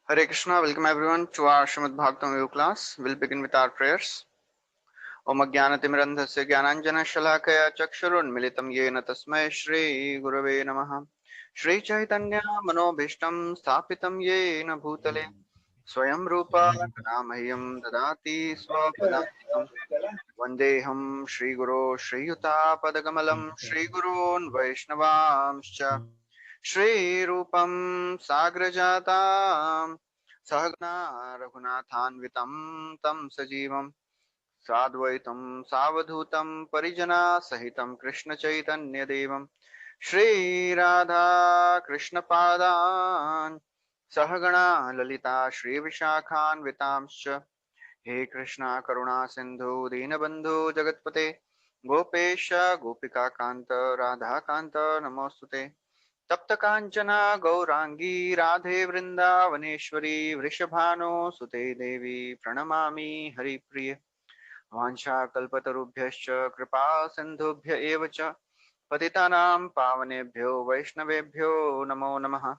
Hare Krishna, welcome everyone to our Srimad Bhagavatam video class. We'll begin with our prayers. Om Jnanatimirandhasya Jnananjana Shalakaya Chakshurunmilitam Yena Tasmai Shri Gurave Namaha. Shri Chaitanya Manobhishtam Sthapitam Yena Bhutale Swayam Rupa Kadamahyam Dadati Swapadantikam Vandeham Shri Guru Shri Yuta Padagamalam Shri Gurun Vaishnavamscha Shri Rupam Sagrajatam Sahagna Raghunathanvitam Tam Sajivam Sadvaitam Savadhutam Parijana Sahitam Krishna Chaitanya Devam Shri Radha Krishna Padan Sahagana Lalita Shri Vishakhan Vitamscha He Krishna Karuna Sindhu Dinabandhu Jagatpate Gopesha Gopika Kanta Radha Kanta Namostute तप्त कांचना गौरांगी राधे वृंदावनेश्वरी वृषभानो सुते देवी प्रणमामि हरिप्रिय वाञ्छाकल्पतरुभ्यश्च कृपा सिन्धुभ्य एव च पतितानां पावनेभ्यो वैष्णवेभ्यो नमो नमः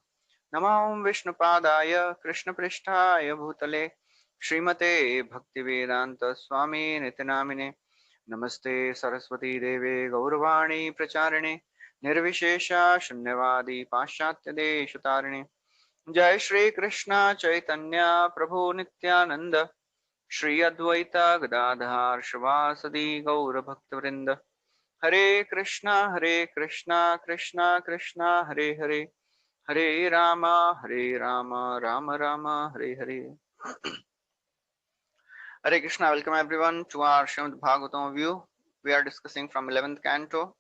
नमो विष्णुपादाय कृष्णपृष्ठाय भूतले श्रीमते भक्तिवेदान्त स्वामी नित्यनामिने नमस्ते सरस्वती देवे गौरवाणी प्रचारिणे निर्विशेषा शून्यवादी पाश्चात्य देशतारिणे जय श्री कृष्ण चैतन्य प्रभु नित्यानंद श्री अद्वैत गदाधर शिवासदि गौर भक्तवृंद हरे Krishna Krishna Krishna Hare Hare Hare Ram Ram Ram Hare Hare Hare Krishna, welcome everyone to our Srimad Bhagavatam view. We are discussing from 11th Canto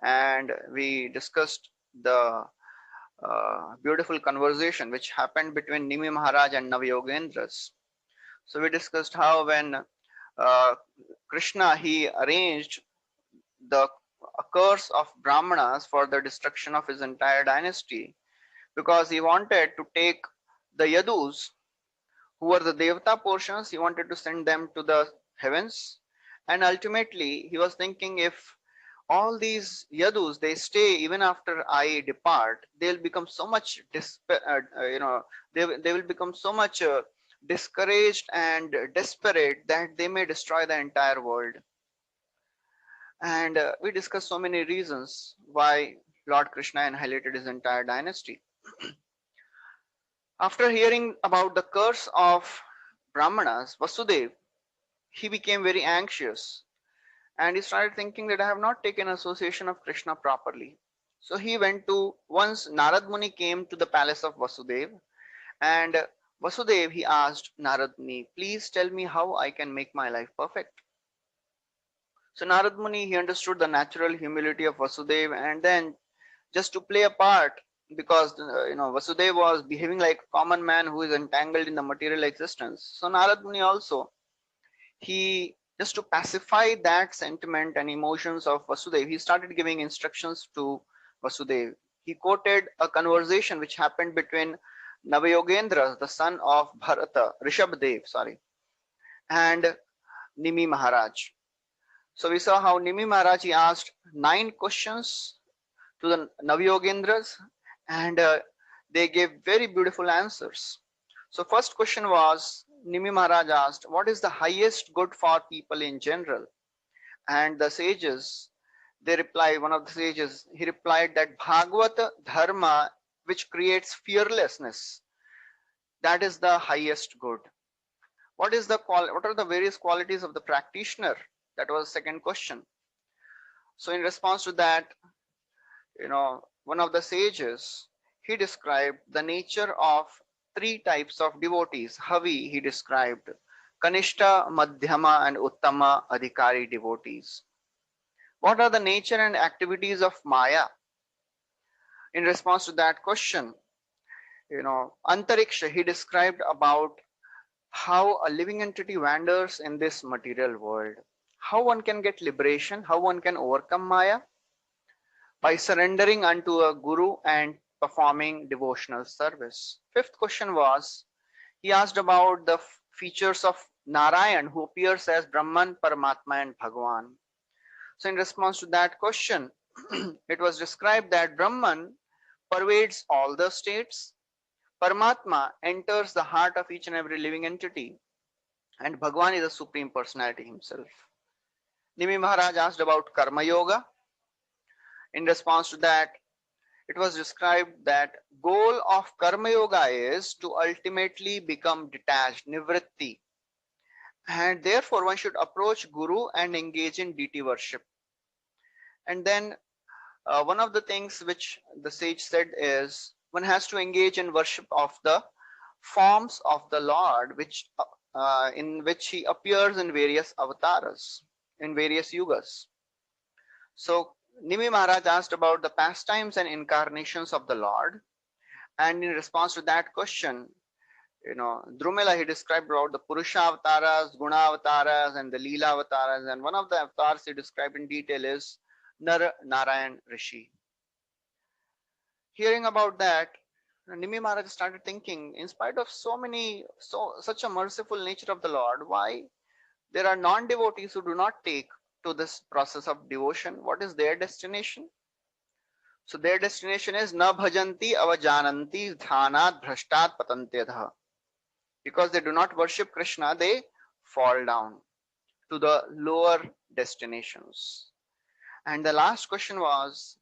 and we discussed the beautiful conversation which happened between Nimi Maharaj and Navayogendras. So we discussed how when Krishna he arranged the curse of Brahmanas for the destruction of his entire dynasty because he wanted to take the Yadus who were the Devata portions, he wanted to send them to the heavens, and ultimately he was thinking if all these Yadus they stay even after I depart, they'll become so much they will become so much discouraged and desperate that they may destroy the entire world. And we discussed so many reasons why Lord Krishna annihilated his entire dynasty. After hearing about the curse of Brahmanas, Vasudev, he became very anxious and he started thinking that I have not taken association of Krishna properly. So he went to, once Narad Muni came to the palace of Vasudev, and Vasudev he asked Narad Muni, please tell me how I can make my life perfect. So Narad Muni he understood the natural humility of Vasudev, and then just to play a part, because Vasudev was behaving like a common man who is entangled in the material existence. So Narad Muni also, he just to pacify that sentiment and emotions of Vasudev, he started giving instructions to Vasudev. He quoted a conversation which happened between Navayogendra, the son of Bharata, Rishabdev, sorry, and Nimi Maharaj. So we saw how Nimi Maharaj he asked 9 questions to the Navayogendras, and they gave very beautiful answers. So first question was, Nimi Maharaj asked, what is the highest good for people in general? And the sages, they replied, one of the sages, he replied that Bhagavata Dharma, which creates fearlessness, that is the highest good. What are the various qualities of the practitioner? That was the second question. So in response to that, one of the sages, he described the nature of 3 types of devotees. Havi, he described Kanishta, Madhyama, and Uttama Adhikari devotees. What are the nature and activities of Maya? In response to that question, Antariksha, he described about how a living entity wanders in this material world. How one can get liberation, how one can overcome Maya? By surrendering unto a guru and performing devotional service. Fifth question was, he asked about the features of Narayan who appears as Brahman, Paramatma and Bhagavan. So in response to that question, it was described that Brahman pervades all the states, Paramatma enters the heart of each and every living entity, and Bhagwan is the Supreme Personality himself. Nimi Maharaj asked about Karma Yoga. In response to that, it was described that goal of Karma Yoga is to ultimately become detached, nivritti, and therefore one should approach Guru and engage in deity worship. And then one of the things which the sage said is one has to engage in worship of the forms of the Lord, which in which he appears in various avatars, in various yugas. So Nimi Maharaj asked about the pastimes and incarnations of the Lord, and in response to that question, Drumela he described about the Purusha avatars, Guna avatars, and the Leela avatars, and one of the avatars he described in detail is Nar Narayan Rishi. Hearing about that, Nimi Maharaj started thinking, in spite of such a merciful nature of the Lord, why there are non-devotees who do not take to this process of devotion? What is their destination? So their destination is na bhajanti avajananti dhanat bhrashtat patantyadha. Because they do not worship Krishna, they fall down to the lower destinations. And the last question was,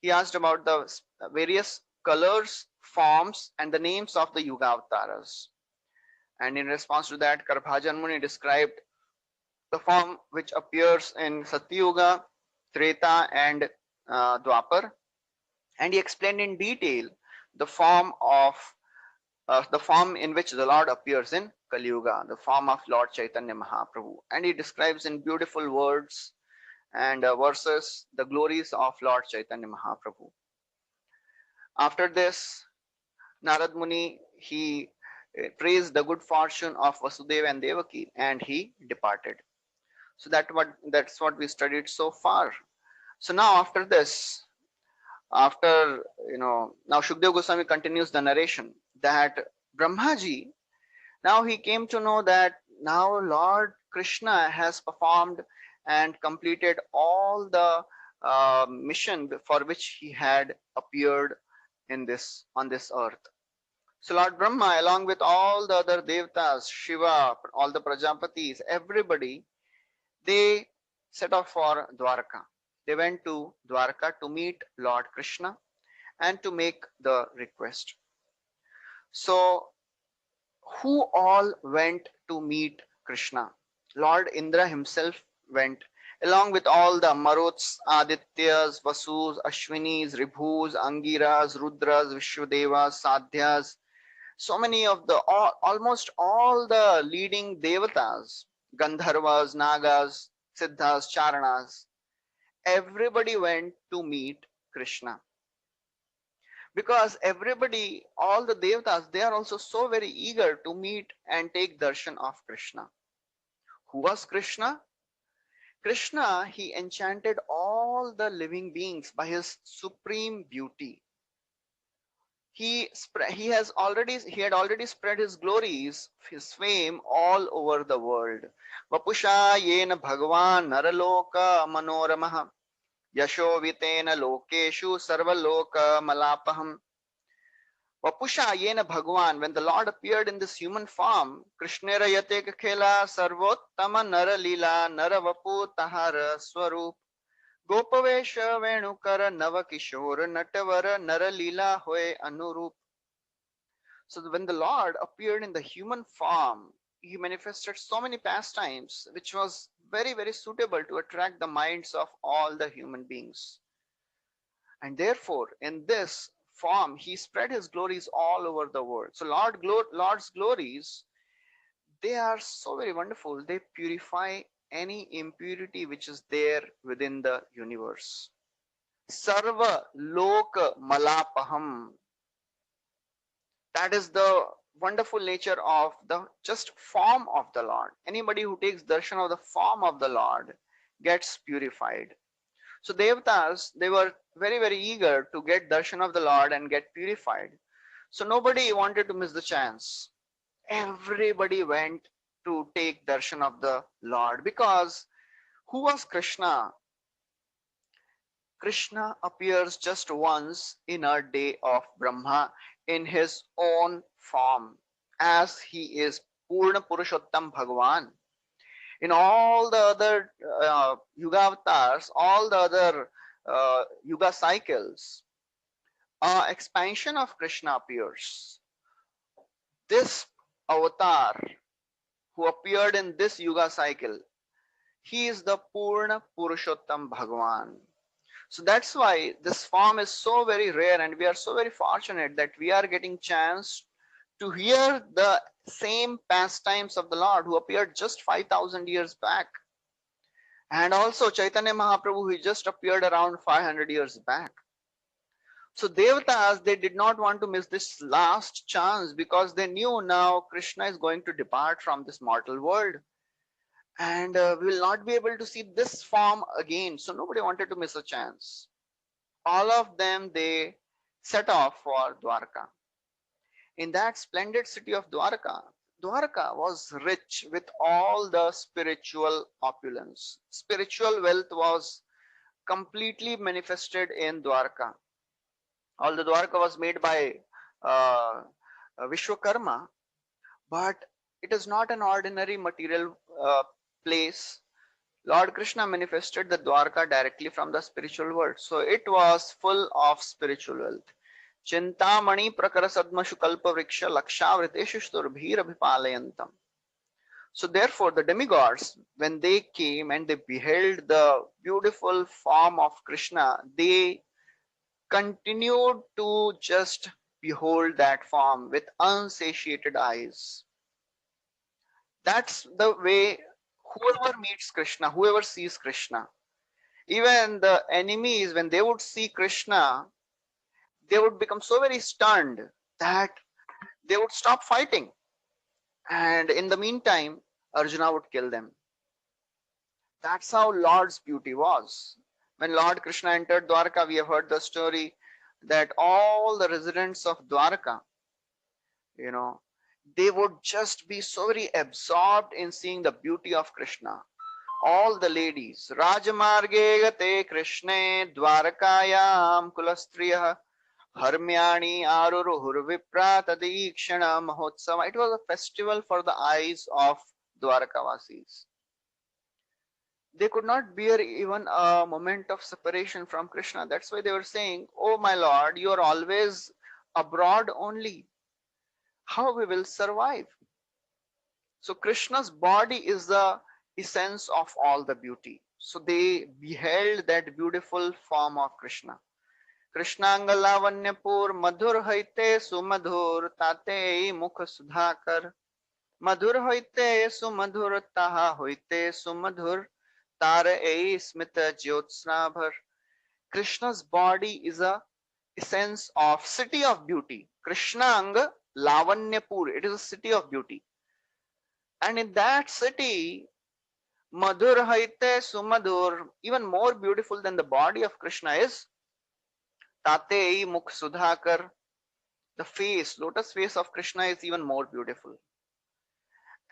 he asked about the various colors, forms, and the names of the Yuga avatars. And in response to that, Karbhajan Muni described the form which appears in Satyuga, Treta, and Dwapar. And he explained in detail the form in which the Lord appears in Kali Yuga, the form of Lord Chaitanya Mahaprabhu. And he describes in beautiful words and verses the glories of Lord Chaitanya Mahaprabhu. After this, Narad Muni, he praised the good fortune of Vasudeva and Devaki, and he departed. So that's what we studied so far. So now after this, now Shukdev Goswami continues the narration that Brahmaji, now he came to know that now Lord Krishna has performed and completed all the mission for which he had appeared on this earth. So Lord Brahma, along with all the other devtas, Shiva, all the Prajapatis, everybody, they set off for Dwarka. They went to Dwarka to meet Lord Krishna and to make the request. So who all went to meet Krishna? Lord Indra himself went, along with all the Maruts, Adityas, Vasus, Ashwinis, Ribhus, Angiras, Rudras, Vishwadevas, Sadhyas, so many of almost all the leading devatas, Gandharvas, Nagas, Siddhas, Charanas, everybody went to meet Krishna. Because everybody, all the devatas, they are also so very eager to meet and take darshan of Krishna. Who was Krishna? Krishna, he enchanted all the living beings by his supreme beauty. He had already spread his glories, his fame all over the world. Vapusha yena bhagavan naraloka manoramah yasho vitena lokeshu sarvaloka malapaham. Vapusha yena bhagavan, when the Lord appeared in this human form, Krishnera yate khela sarvottama nara lila nara vapu tahara swarup गोपवेश वेणुकर नव किशोर नटवर नर लीला होए अनुरूप. So when the Lord appeared in the human form, he manifested so many pastimes which was very very suitable to attract the minds of all the human beings. And therefore in this form he spread his glories all over the world. So Lord's glories, they are so very wonderful. They purify any impurity which is there within the universe. Sarva Loka Malapaham. That is the wonderful nature of the just form of the Lord. Anybody who takes darshan of the form of the Lord gets purified. So Devatas, they were very, very eager to get darshan of the Lord and get purified. So nobody wanted to miss the chance. Everybody went to take darshan of the Lord, because who was Krishna? Krishna appears just once in a day of Brahma, in his own form, as he is Purna Purushottam Bhagavan. In all the other Yuga avatars, all the other Yuga cycles, expansion of Krishna appears. This avatar who appeared in this Yuga cycle, he is the Purna Purushottam Bhagavan. So that's why this form is so very rare, and we are so very fortunate that we are getting chance to hear the same pastimes of the Lord who appeared just 5,000 years back. And also Chaitanya Mahaprabhu, who just appeared around 500 years back. So Devatas, they did not want to miss this last chance, because they knew now Krishna is going to depart from this mortal world, and we will not be able to see this form again. So nobody wanted to miss a chance. All of them, they set off for Dwarka. In that splendid city of Dwarka, Dwarka was rich with all the spiritual opulence. Spiritual wealth was completely manifested in Dwarka. Although Dwarka was made by uh, Vishwakarma, but it is not an ordinary material place. Lord Krishna manifested the Dwarka directly from the spiritual world. So it was full of spiritual wealth. Chintamani prakara sadmashu kalpa vriksha lakshavriteshu sturbhirabhipalayantam. So therefore the demigods, when they came and they beheld the beautiful form of Krishna, they continued to just behold that form with unsatiated eyes. That's the way whoever meets Krishna, whoever sees Krishna, even the enemies, when they would see Krishna, they would become so very stunned that they would stop fighting. And in the meantime, Arjuna would kill them. That's how Lord's beauty was. When Lord Krishna entered Dwarka, we have heard the story that all the residents of Dwarka, you know, they would just be so very absorbed in seeing the beauty of Krishna. All the ladies, Rajamarge gate Krishne Dwarakayam kulastriyah Harmyani Aruruhur Vipra Tadikshana Mahotsava. It was a festival for the eyes of Dwarakavasis. They could not bear even a moment of separation from Krishna. That's why they were saying, "Oh my Lord, you are always abroad only. How we will survive?" So Krishna's body is the essence of all the beauty. So they beheld that beautiful form of Krishna. कृष्णांगलावण्यपुर मधुर होते सुमधुर ताते मुख सुधाकर मधुर होते सुमधुर ताहा होते सुमधुर तार ए Smit ज्योत्स्नाभर. Krishna's body is a essence of city of beauty. Krishnang Lavanyapur, it is a city of beauty. And in that city, Madhur Haite Sumadhur, even more beautiful than the body of Krishna is Tate Mukh Sudhakar. The face, lotus face of Krishna is even more beautiful.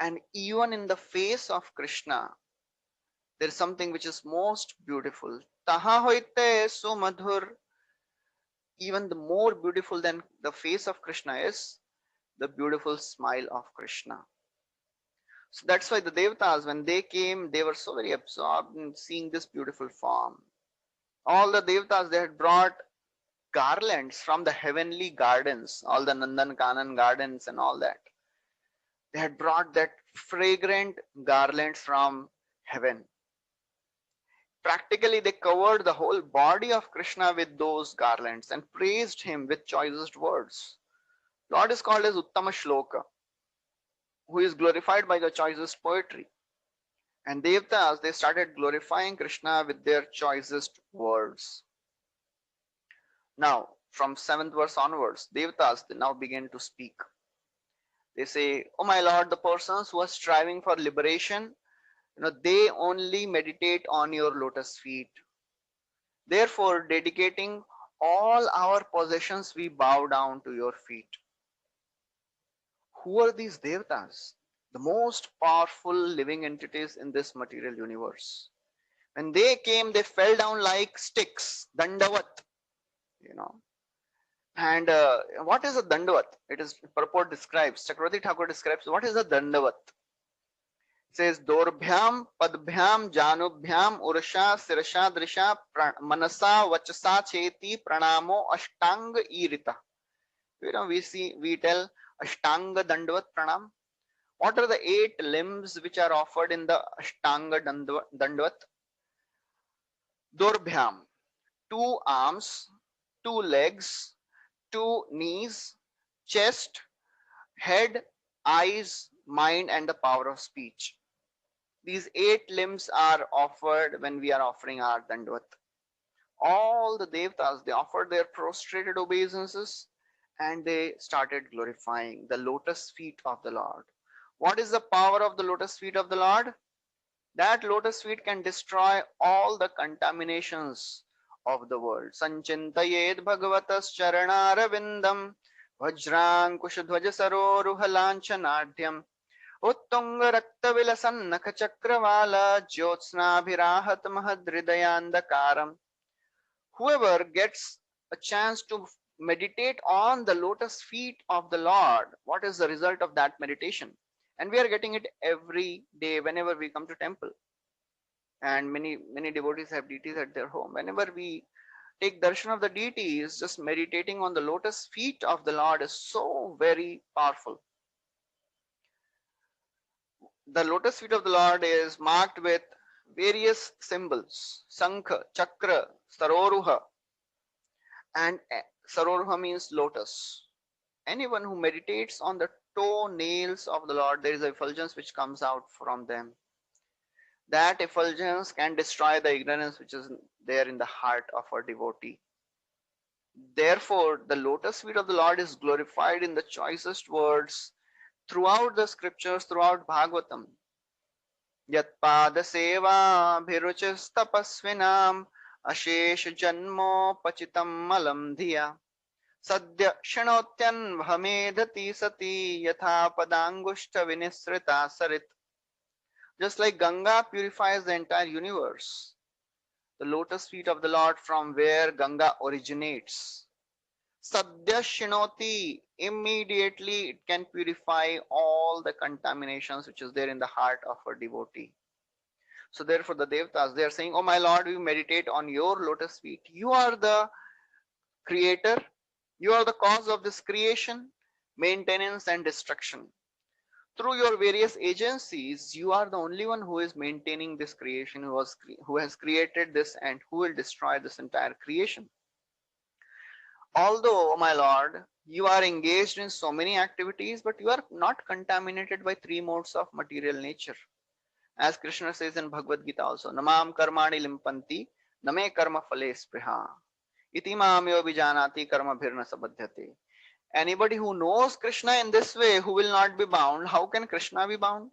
And even in the face of Krishna, there is something which is most beautiful. Taha hoite sumadhur. Even the more beautiful than the face of Krishna is the beautiful smile of Krishna. So that's why the Devatas, when they came, they were so very absorbed in seeing this beautiful form. All the Devatas, they had brought garlands from the heavenly gardens, all the Nandan Kanan gardens and all that. They had brought that fragrant garlands from heaven. Practically, they covered the whole body of Krishna with those garlands and praised him with choicest words. Lord is called as Uttama Shloka, who is glorified by the choicest poetry. And Devatas, they started glorifying Krishna with their choicest words. Now, from 7th verse onwards, Devatas, they now begin to speak. They say, "Oh my Lord, the persons who are striving for liberation, they only meditate on your lotus feet. Therefore, dedicating all our possessions, we bow down to your feet." Who are these Devatas? The most powerful living entities in this material universe. When they came, they fell down like sticks, dandavat, you know. And what is a Dandavat? It is purport describes, Chakravarti Thakur describes what is a Dandavat. It says Dorbhyam, Padbhyam, Janubhyam, Urasha, Sirasha, Drisha, Manasa, Vachasa, Cheti, Pranamo, Ashtanga, Irita. We tell Ashtanga Dandavat Pranam. What are the 8 limbs which are offered in the Ashtanga Dandavat? Dorbhyam, 2 arms, 2 legs, 2 knees, chest, head, eyes, mind, and the power of speech. These 8 limbs are offered when we are offering our Dandavat. All the Devtas, they offered their prostrated obeisances and they started glorifying the lotus feet of the Lord. What is the power of the lotus feet of the Lord? That lotus feet can destroy all the contaminations of the world. Sanchintayed Bhagavatas Charanarvindam Vajrankushadhvaja Saroruhalanchanadhyam Uttunga Rakta Vilasannaka Chakravala Jyotsnabhirahat Mahadridayandakaram. Whoever gets a chance to meditate on the lotus feet of the Lord, what is the result of that meditation? And we are getting it every day whenever we come to temple. And many devotees have deities at their home. Whenever we take darshan of the deities, just meditating on the lotus feet of the Lord is so very powerful. The lotus feet of the Lord is marked with various symbols: Sankha, Chakra, Saroruha, and Saroruha means lotus. Anyone who meditates on the toe nails of the Lord, there is a effulgence which comes out from them. That effulgence can destroy the ignorance which is there in the heart of a devotee. Therefore, the lotus feet of the Lord is glorified in the choicest words throughout the scriptures, throughout Bhagavatam. Yatpada seva bhiruchis tapasvinam ashesh janmo pachitam malam dhiya sadya shanotyan bhamedati sati yatha padangushta vinisrita sarit. Just like Ganga purifies the entire universe, the lotus feet of the Lord from where Ganga originates, Sadhya Shinoti, immediately it can purify all the contaminations which is there in the heart of a devotee. So therefore the Devtas, they are saying, oh my Lord, we meditate on your lotus feet. You are the creator. You are the cause of this creation, maintenance and destruction. Through your various agencies, you are the only one who is maintaining this creation, who has created this and who will destroy this entire creation. Although, my Lord, you are engaged in so many activities, but you are not contaminated by 3 modes of material nature. As Krishna says in Bhagavad Gita also, Namam karmani limpanti, name karma phale spriha. Iti mamyo vijanati karma bhirna sabadhyate. Anybody who knows Krishna in this way, who will not be bound, how can Krishna be bound?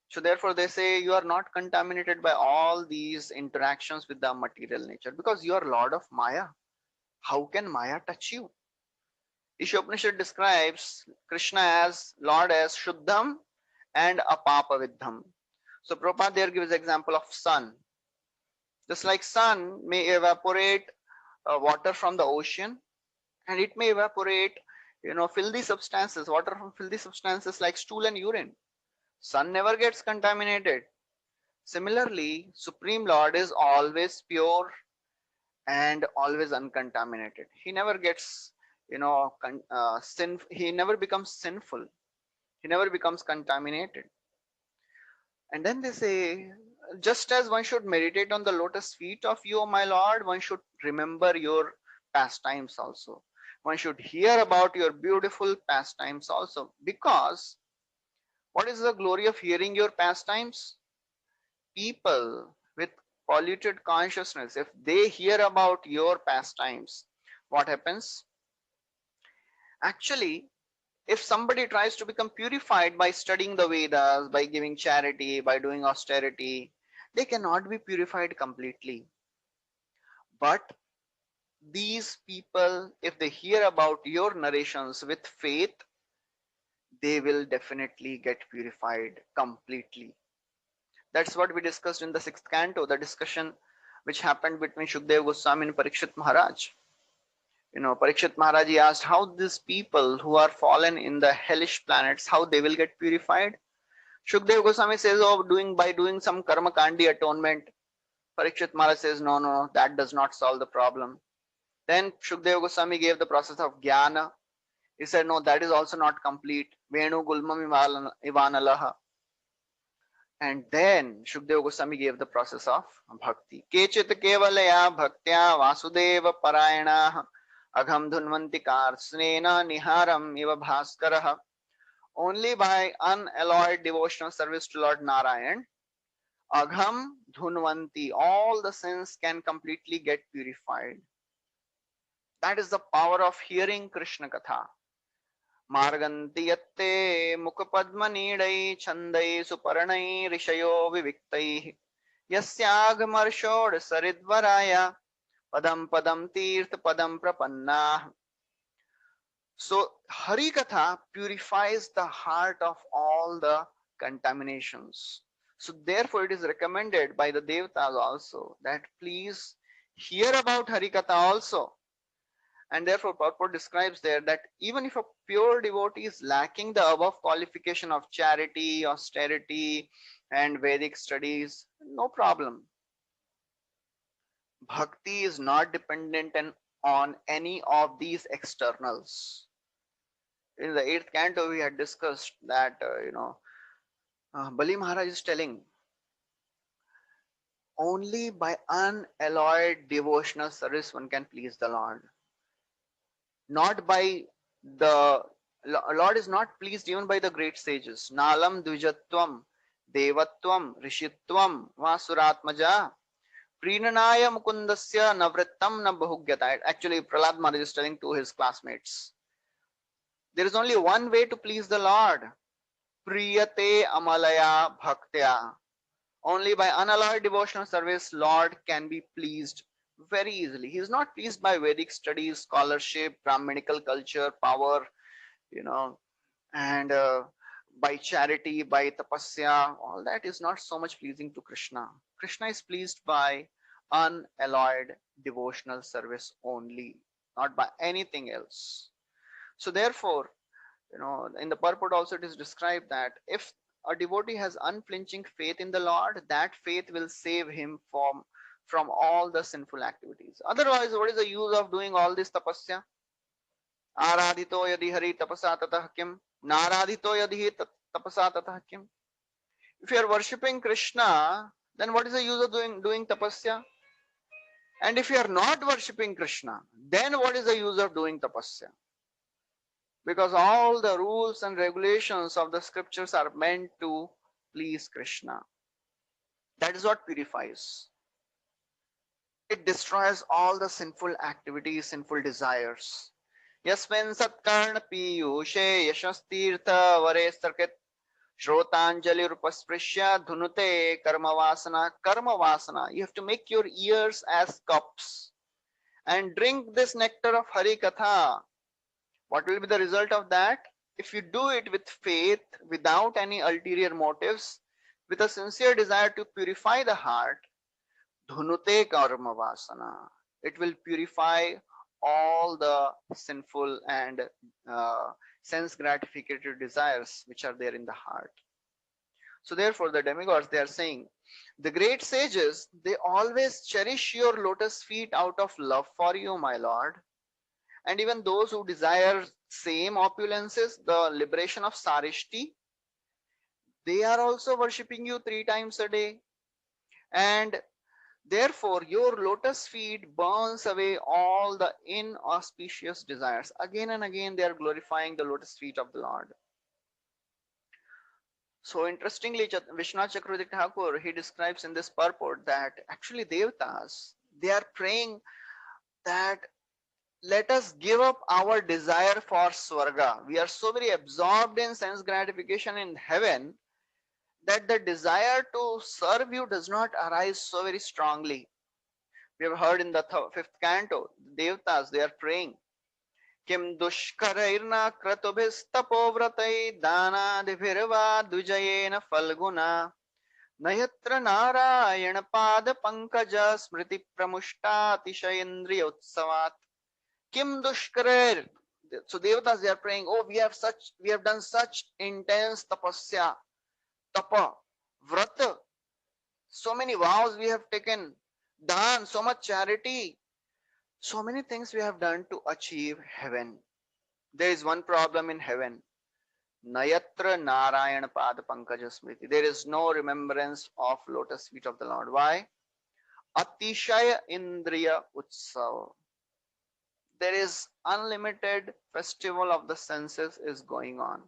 So therefore they say you are not contaminated by all these interactions with the material nature because you are Lord of Maya. How can Maya touch you? Ishopanishad describes Krishna as Lord as Shuddham and Apapavidham. So Prabhupada there gives example of sun. Just like sun may evaporate water from the ocean and it may evaporate filthy substances, water from filthy substances like stool and urine. Sun never gets contaminated. Similarly, Supreme Lord is always pure and always uncontaminated. He never gets he never becomes sinful, he never becomes contaminated. And then they say, just as one should meditate on the lotus feet of you, O my Lord, one should remember your pastimes also. One should hear about your beautiful pastimes also. Because what is the glory of hearing your pastimes? People with polluted consciousness, if they hear about your pastimes, what happens? Actually, if somebody tries to become purified by studying the Vedas, by giving charity, by doing austerity, they cannot be purified completely. But these people, if they hear about your narrations with faith, they will definitely get purified completely. That's what we discussed in the 6th canto, the discussion which happened between Shukdev Goswami and Parikshit Maharaj. Parikshit Maharaji asked how these people who are fallen in the hellish planets, how they will get purified. Shukdev Goswami says, oh, by doing some karma kandi atonement. Parikshit Maharaj says, no, no, no, that does not solve the problem. Then Shukdev Goswami gave the process of jnana. He said, no, that is also not complete. Venu gulmam ivanalaha. And then Shukdev Goswami gave the process of bhakti. Kechit kevalaya bhaktya vasudeva parayana agham dhunvanti karsnena niharam iva bhaskaraha. Only by unalloyed devotional service to Lord Narayan, agham dhunvanti, all the sins can completely get purified. That is the power of hearing Krishna Katha. Marganti yatte mukhapadmanidai chandai suparanai rishayo viviktai yasyagmarshod saridvaraya padam padam tirth padam prapanna. So Hari Katha purifies the heart of all the contaminations. So therefore it is recommended by the Devatas also that please hear about Hari Katha also. And therefore Purport describes there that even if a pure devotee is lacking the above qualification of charity, austerity and Vedic studies, no problem. Bhakti is not dependent on any of these externals. In the 8th canto we had discussed that Bali Maharaj is telling only by unalloyed devotional service one can please the Lord. Not by the Lord is not pleased even by the great sages. Nalam dvijatvam devatvam rishitvam vasuratmaja prinanaya mukundasya navrittam na bahugyata. Actually Prahlad Maharaj is telling to his classmates, there is only one way to please the Lord. Priyate amalaya bhaktya. Only by unalloyed devotional service Lord can be pleased very easily. He is not pleased by Vedic studies, scholarship, Brahminical culture, power, and by charity, by tapasya. All that is not so much pleasing to Krishna. Krishna is pleased by unalloyed devotional service only, not by anything else. So therefore, in the purport also it is described that if a devotee has unflinching faith in the Lord, that faith will save him from all the sinful activities. Otherwise, what is the use of doing all this tapasya? Aradhito yadi hari tapasa tatah kim? Naradhito yadi tapasa tatah kim? If you are worshipping Krishna, then what is the use of doing tapasya? And if you are not worshipping Krishna, then what is the use of doing tapasya? Because all the rules and regulations of the scriptures are meant to please Krishna. That is what purifies. It destroys all the sinful activities, sinful desires. Yasmin satkarna piyushe yashastirtha vare sarkit shrotanjali rupasprishya dhunute karma vasana. Karma vasana. You have to make your ears as cups and drink this nectar of Hari Katha. What will be the result of that? If you do it with faith, without any ulterior motives, with a sincere desire to purify the heart, dhunute karma vasana. It will purify all the sinful and sense gratificatory desires which are there in the heart. So therefore the demigods, they are saying, the great sages, they always cherish your lotus feet out of love for you, my Lord. And even those who desire same opulences, the liberation of Sarishti, they are also worshipping you 3 times a day. And therefore, your lotus feet burns away all the inauspicious desires. Again and again, they are glorifying the lotus feet of the Lord. So interestingly, Vishwanath Chakravarti Thakur, he describes in this purport that actually Devatas, they are praying that let us give up our desire for Swarga. We are so very absorbed in sense gratification in heaven that the desire to serve you does not arise so very strongly. We have heard in the 5th canto, Devatas, they are praying. Kim dushkarairna kratubhistapovratai danadibhirva dujayena falguna nayatra narayana pada pankaja smriti pramushta atishayendriya utsavat Kim dushkarer. So devatas, they are praying, oh, we have done such intense tapasya, tapa, vrata, so many vows we have taken, done so much charity, so many things we have done to achieve heaven. There is one problem in heaven. Nayatra Narayana Pada Pankaja Smriti. There is no remembrance of lotus feet of the Lord. Why? Atishaya Indriya Utsav. There is unlimited festival of the senses is going on.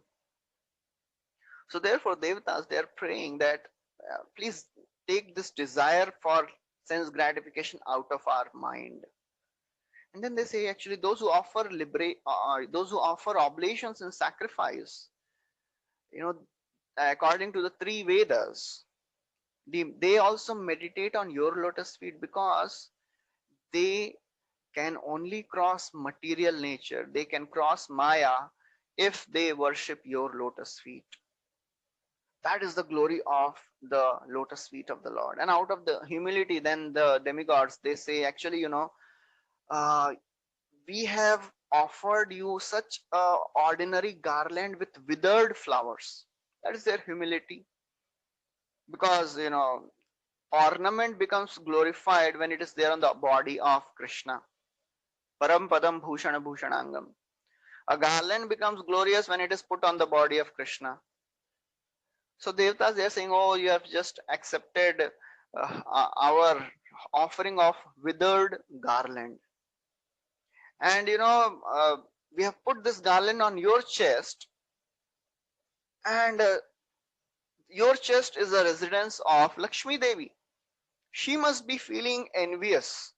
So therefore, devatas, they are praying that please take this desire for sense gratification out of our mind. And then they say, actually, those who offer oblations and sacrifice, you know, according to the three Vedas, they also meditate on your lotus feet, because they can only cross material nature. They can cross Maya if they worship your lotus feet. That is the glory of the lotus feet of the Lord. And out of the humility, then the demigods, they say, actually, uh, we have offered you such a ordinary garland with withered flowers. That is their humility. Because, ornament becomes glorified when it is there on the body of Krishna. Param padam bhushana bhushanangam. A garland becomes glorious when it is put on the body of Krishna. So devatas, they are saying, oh, you have just accepted our offering of withered garland. And we have put this garland on your chest, and your chest is a residence of Lakshmi Devi. She must be feeling envious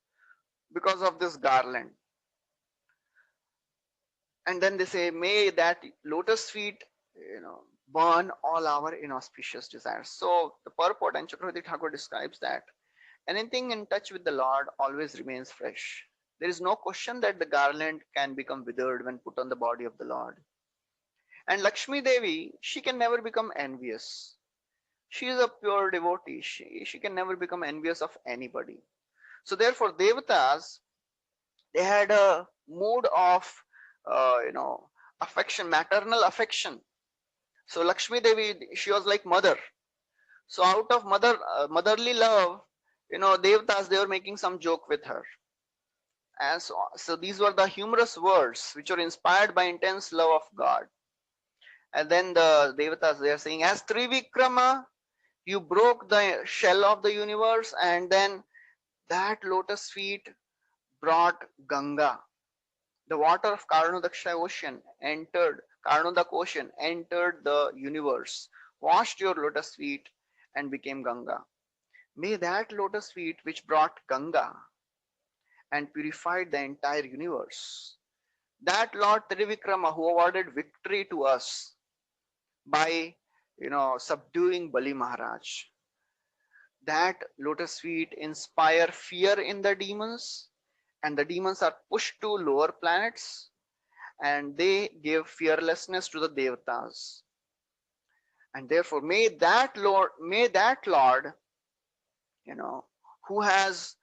because of this garland. And then they say, may that lotus feet, burn all our inauspicious desires. So the purport, and Chakravarti Thakur describes that anything in touch with the Lord always remains fresh. There is no question that the garland can become withered when put on the body of the Lord. And Lakshmi Devi, she can never become envious. She is a pure devotee. She can never become envious of anybody. So therefore, devatas, they had a mood of, affection, maternal affection. So Lakshmi Devi, she was like mother. So out of motherly love, devatas, they were making some joke with her. And so these were the humorous words which were inspired by intense love of God. And then the devatas, they are saying, as Trivikrama, you broke the shell of the universe, and then that lotus feet brought Ganga. The water of Karnodaksha ocean entered, Karnodak ocean entered the universe, washed your lotus feet, and became Ganga. May that lotus feet which brought Ganga and purified the entire universe, that Lord Trivikrama who awarded victory to us by subduing Bali Maharaj, that lotus feet inspire fear in the demons, and the demons are pushed to lower planets, and they give fearlessness to the devatas. And therefore, may that Lord, who has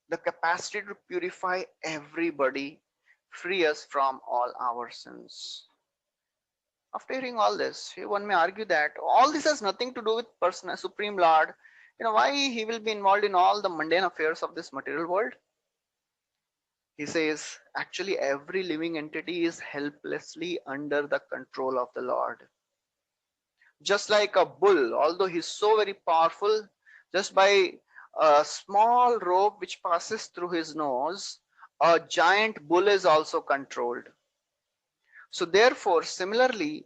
the capacity to purify everybody, free us from all our sins. After hearing all this, one may argue that all this has nothing to do with personal Supreme Lord. Why he will be involved in all the mundane affairs of this material world? He says, actually, every living entity is helplessly under the control of the Lord. Just like a bull, although he's so very powerful, just by a small rope which passes through his nose, a giant bull is also controlled. So therefore, similarly,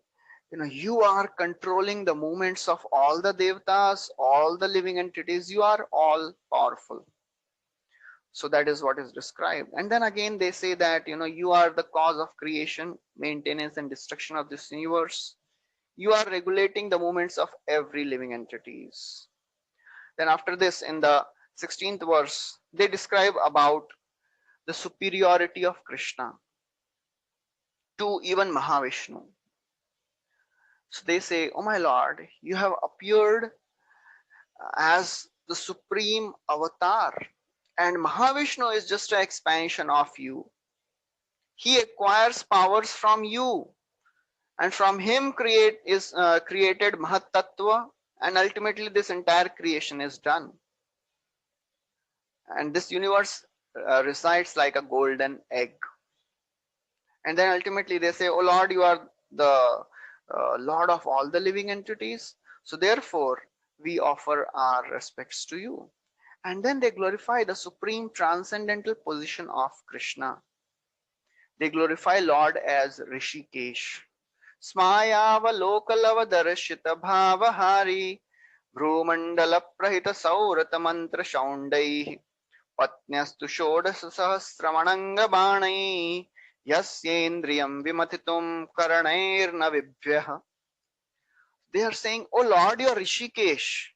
you are controlling the movements of all the devatas, all the living entities. You are all powerful. So that is what is described. And then again, they say that, you are the cause of creation, maintenance, and destruction of this universe. You are regulating the movements of every living entities. Then after this, in the 16th verse, they describe about the superiority of Krishna to even Mahavishnu. So they say, oh my Lord, you have appeared as the supreme avatar, and Mahavishnu is just an expansion of you. He acquires powers from you, and from him created Mahat Tattva, and ultimately this entire creation is done. And this universe resides like a golden egg. And then ultimately they say, oh Lord, you are the Lord of all the living entities. So therefore, we offer our respects to you. And then they glorify the supreme transcendental position of Krishna. They glorify Lord as Rishikesh. Smayavalokalavadarshita bhavahari Bhrumandala prahita saurata mantra shaundai Patnyastu shodas sahasramananga banai Yasyendriyam vimatitum karanairna vibhyah. They are saying, oh Lord, you are Rishikesh.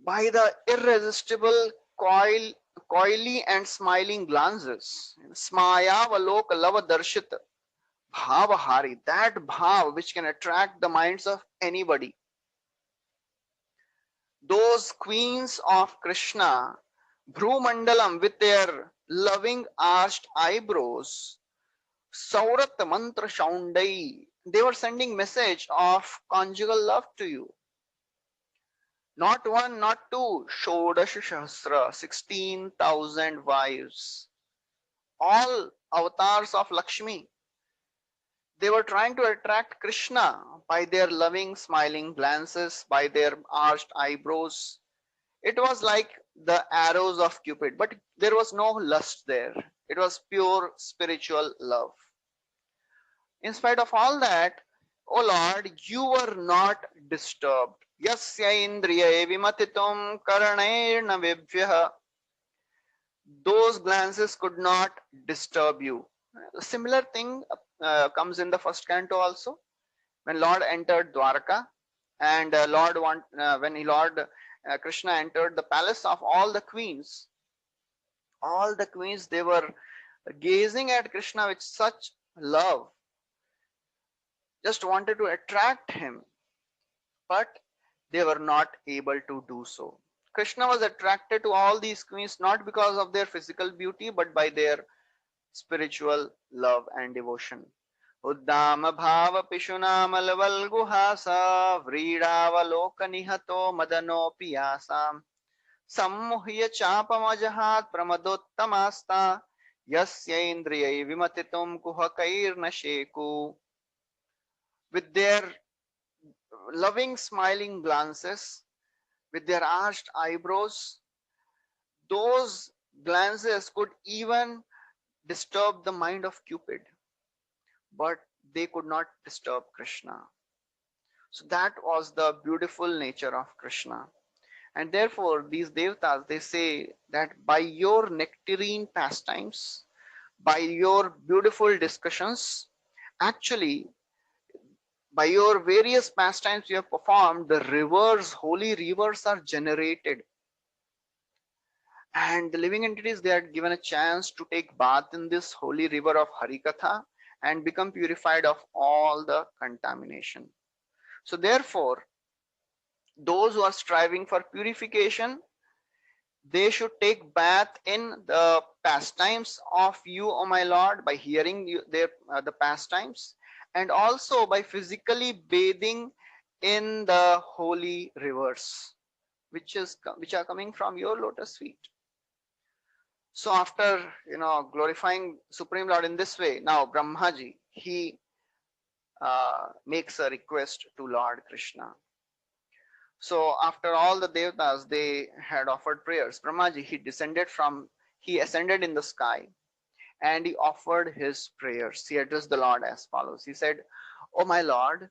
By the irresistible coily and smiling glances, Smaya Valoka Lava Darshita, Bhavahari, that bhav which can attract the minds of anybody. Those queens of Krishna, Bhrumandalam, with their loving arched eyebrows, Saurat Mantra Shaundai, they were sending message of conjugal love to you. Not one, not two, Shodash Shahasra, 16,000 wives. All avatars of Lakshmi. They were trying to attract Krishna by their loving, smiling glances, by their arched eyebrows. It was like the arrows of Cupid, but there was no lust there. It was pure spiritual love. In spite of all that, O Lord, you were not disturbed. Yasya indriya vimatitum karanairna vibhyah. Those glances could not disturb you. A similar thing comes in the first canto also, when Lord entered Dwarka, and when Lord Krishna entered the palace of all the queens. All the queens, they were gazing at Krishna with such love, just wanted to attract him, but they were not able to do so. Krishna was attracted to all these queens not because of their physical beauty, but by their spiritual love and devotion. Uddama bhava pishunamal guhasa vridavaloka nihato madano piyasam sammuhya chapamajahat pramadottamasta yasya indriyai vimatitum kuhakairna sheku. With their loving smiling glances, with their arched eyebrows, those glances could even disturb the mind of Cupid, but they could not disturb Krishna. So that was the beautiful nature of Krishna. And therefore, these devatas, they say that by your nectarine pastimes, by your beautiful discussions, actually, by your various pastimes you have performed, the rivers, holy rivers are generated. And the living entities, they are given a chance to take bath in this holy river of Harikatha and become purified of all the contamination. So therefore, those who are striving for purification, they should take bath in the pastimes of you, O my Lord, by hearing the pastimes, and also by physically bathing in the holy rivers, which are coming from your lotus feet. So after glorifying Supreme Lord in this way, now Brahmaji, he makes a request to Lord Krishna. So after all the devatas, they had offered prayers, Brahmaji, he ascended in the sky and he offered his prayers. He addressed the Lord as follows. He said, oh my Lord,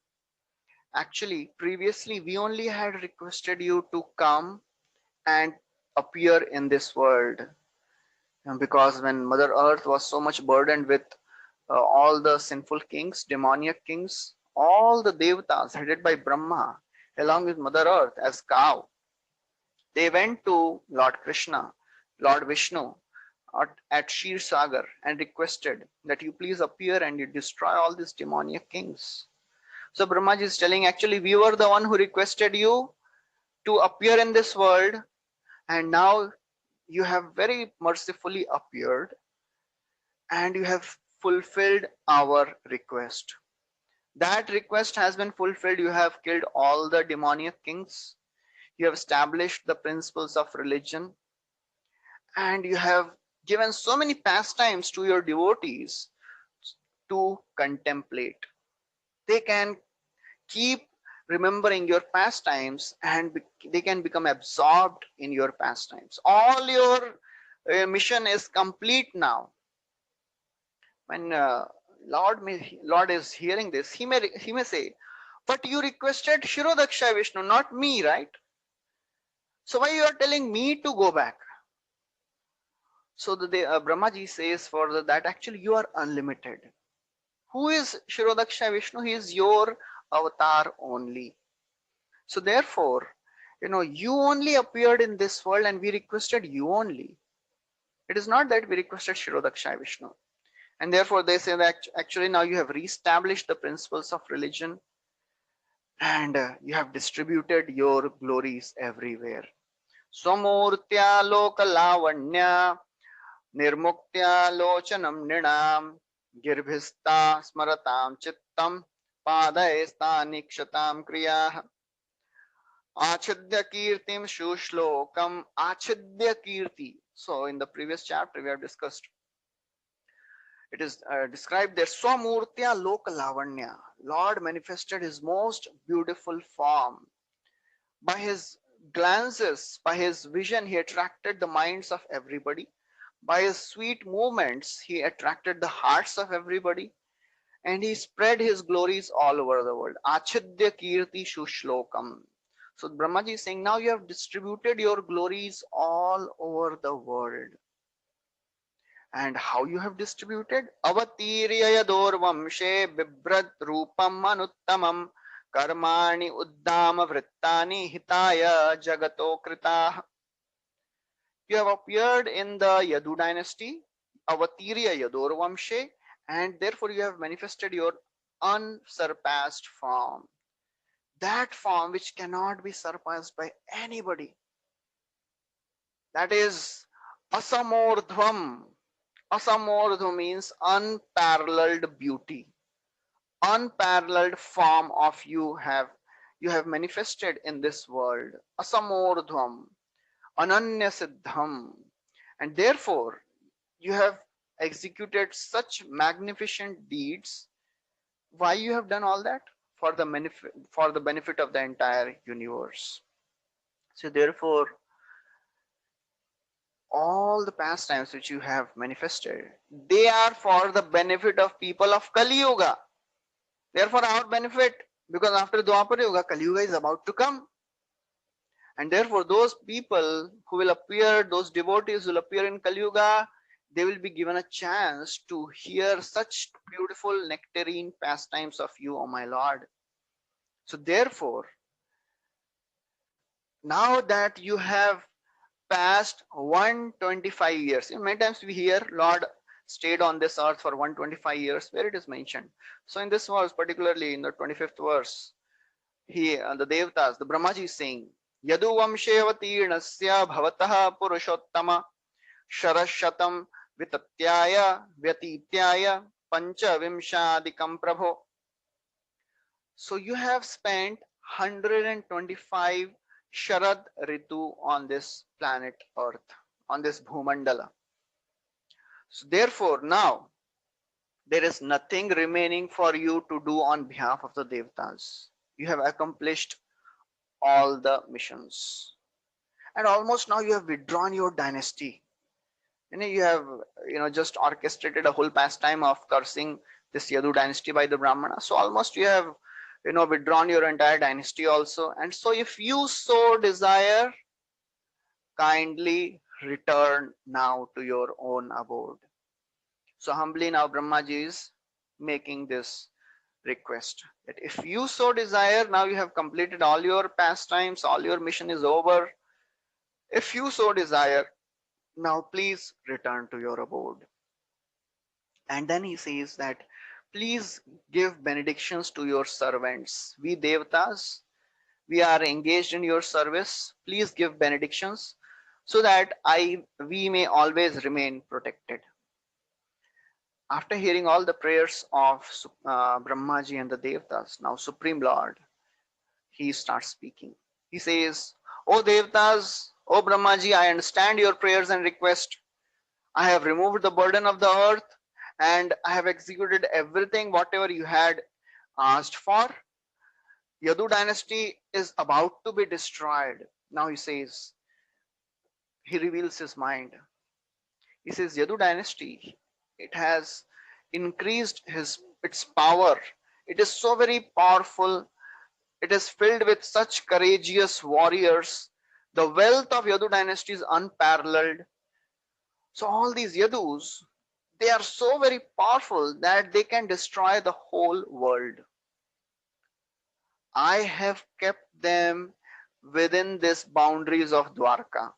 actually previously we only had requested you to come and appear in this world. And because when Mother Earth was so much burdened with all the sinful kings, demoniac kings, all the devatas headed by Brahma, along with Mother Earth as cow, they went to Lord Krishna, Lord Vishnu at Shir Sagar and requested that you please appear and you destroy all these demoniac kings. So Brahmaji is telling, actually we were the one who requested you to appear in this world, and now you have very mercifully appeared, and you have fulfilled our request. That request has been fulfilled. You have killed all the demoniac kings. You have established the principles of religion, and you have given so many pastimes to your devotees to contemplate. They can keep remembering your pastimes, and they can become absorbed in your pastimes. All your mission is complete now. When Lord is hearing this, he may say, but you requested Shirodaksha Vishnu, not me, right? So why you are telling me to go back? So Brahmaji says further that actually you are unlimited. Who is Shirodaksha Vishnu? He is your avatar only. So therefore, you only appeared in this world and we requested you only. It is not that we requested Shirodaksha Vishnu. And therefore they say that actually now you have reestablished the principles of religion, and you have distributed your glories everywhere. Swamurtya lokalavanya nirmuktya lochanam nrinam girbhista smaratam chittam padayesta nikshatam kriyah achidya kirtim shushlokam achidya kirti. So in the previous chapter we have discussed, it is described there, Swamurtya Lokalavanya. Lord manifested his most beautiful form. By his glances, by his vision, he attracted the minds of everybody. By his sweet movements, he attracted the hearts of everybody. And he spread his glories all over the world. Achidya Kirti Shushlokam. So Brahmaji is saying, now you have distributed your glories all over the world. And how you have distributed? Avatirya Yadorvamshe Bibrat Rupam Anuttamam Karmani Uddama Vrittani Hitaya Jagato Krita. You have appeared in the Yadu dynasty, Avatirya Yadorvamshe, and therefore you have manifested your unsurpassed form. That form which cannot be surpassed by anybody. That is Asamordhvam. Asamordhu means unparalleled beauty, unparalleled form of you have manifested in this world. Asamordhvam, Ananya Siddham, and therefore you have executed such magnificent deeds. Why you have done all that? For the benefit of the entire universe. So therefore, all the pastimes which you have manifested, they are for the benefit of people of Kali Yuga. They are for our benefit, because after Dwapara Yuga, Kali Yuga is about to come. And therefore, those people who will appear, those devotees who will appear in Kali Yuga, they will be given a chance to hear such beautiful nectarine pastimes of you, O my Lord. So therefore, now that you have past 125 years. Many times we hear Lord stayed on this earth for 125 years, where it is mentioned. So in this verse, particularly in the 25th verse, the Devatas, the Brahmaji is saying, Yadu Vamshevatirnasya Bhavataha Purushottama Sharashatam Vitatyaya Vyatityaya Pancha Vimshadikam Prabho. So you have spent 125 Sharad Ritu on this planet Earth, on this Bhumandala. So therefore, now there is nothing remaining for you to do on behalf of the Devatas. You have accomplished all the missions. And almost now you have withdrawn your dynasty. You have just orchestrated a whole pastime of cursing this Yadu dynasty by the Brahmana. So almost you have withdrawn your entire dynasty also. And so if you so desire, kindly return now to your own abode. So humbly now Brahmaji is making this request that if you so desire, now you have completed all your pastimes, all your mission is over. If you so desire, now please return to your abode. And then he says that please give benedictions to your servants. We Devatas, we are engaged in your service. Please give benedictions so that we may always remain protected. After hearing all the prayers of Brahmaji and the Devatas, now Supreme Lord, he starts speaking. He says, O Devatas, O Brahmaji, I understand your prayers and request. I have removed the burden of the earth and I have executed everything whatever you had asked for. Yadu dynasty is about to be destroyed. Now he says, he reveals his mind. He says, Yadu dynasty, it has increased its power. It is so very powerful. It is filled with such courageous warriors. The wealth of Yadu dynasty is unparalleled. So all these Yadus, they are so very powerful that they can destroy the whole world. I have kept them within these boundaries of Dwarka.